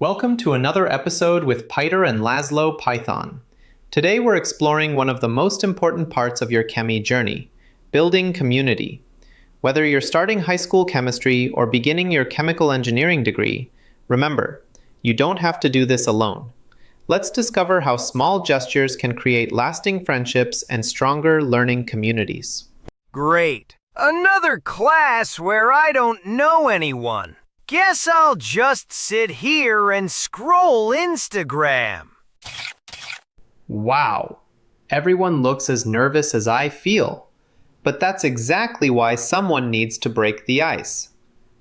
Welcome to another episode with Pyter and Lazlo Python. Today we're exploring one of the most important parts of your ChemE journey, building community. Whether you're starting high school chemistry or beginning your chemical engineering degree, remember, you don't have to do this alone. Let's discover how small gestures can create lasting friendships and stronger learning communities. Great! Another class where I don't know anyone. Guess I'll just sit here and scroll Instagram. Wow, everyone looks as nervous as I feel. But that's exactly why someone needs to break the ice.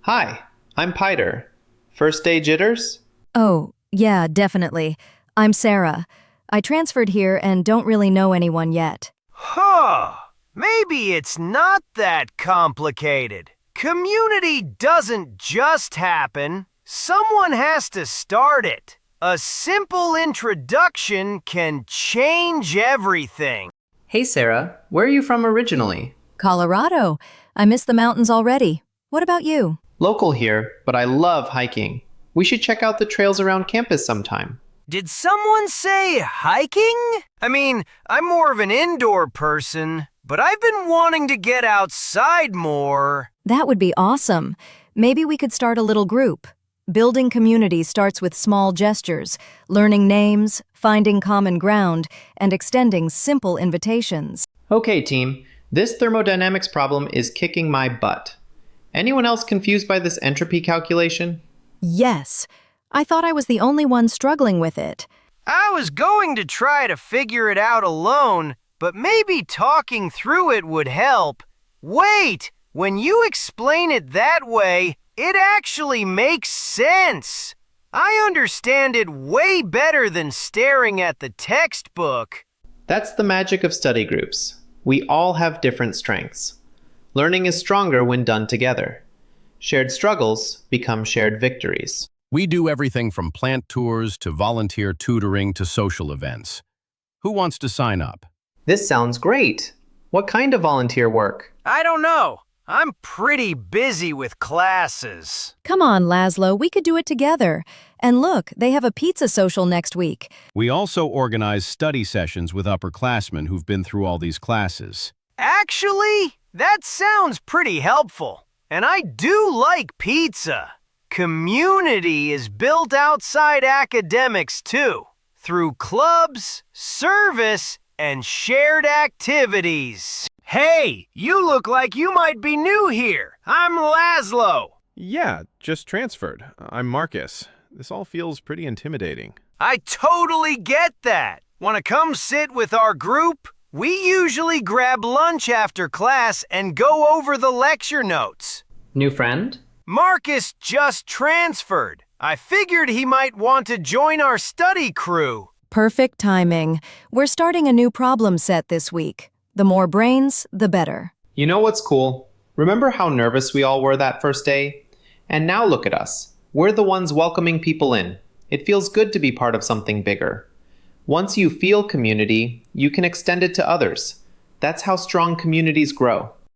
Hi, I'm Pyter. First day jitters? Oh, yeah, definitely. I'm Sarah. I transferred here and don't really know anyone yet. Huh, maybe it's not that complicated. Community doesn't just happen. Someone has to start it. A simple introduction can change everything. Hey Sarah, where are you from originally? Colorado. I miss the mountains already. What about you? Local here, but I love hiking. We should check out the trails around campus sometime. Did someone say hiking? I'm more of an indoor person, but I've been wanting to get outside more. That would be awesome. Maybe we could start a little group. Building community starts with small gestures, learning names, finding common ground, and extending simple invitations. Okay team, this thermodynamics problem is kicking my butt. Anyone else confused by this entropy calculation? Yes. I thought I was the only one struggling with it. I was going to try to figure it out alone, but maybe talking through it would help. Wait! When you explain it that way, it actually makes sense. I understand it way better than staring at the textbook. That's the magic of study groups. We all have different strengths. Learning is stronger when done together. Shared struggles become shared victories. We do everything from plant tours to volunteer tutoring to social events. Who wants to sign up? This sounds great. What kind of volunteer work? I don't know. I'm pretty busy with classes. Come on, Lazlo, we could do it together. And look, they have a pizza social next week. We also organize study sessions with upperclassmen who've been through all these classes. Actually, that sounds pretty helpful. And I do like pizza. Community is built outside academics too, through clubs, service, and shared activities. Hey, you look like you might be new here. I'm Lazlo. Yeah, just transferred. I'm Marcus. This all feels pretty intimidating. I totally get that. Want to come sit with our group? We usually grab lunch after class and go over the lecture notes. New friend? Marcus just transferred. I figured he might want to join our study crew. Perfect timing. We're starting a new problem set this week. The more brains, the better. You know what's cool? Remember how nervous we all were that first day? And now look at us. We're the ones welcoming people in. It feels good to be part of something bigger. Once you feel community, you can extend it to others. That's how strong communities grow.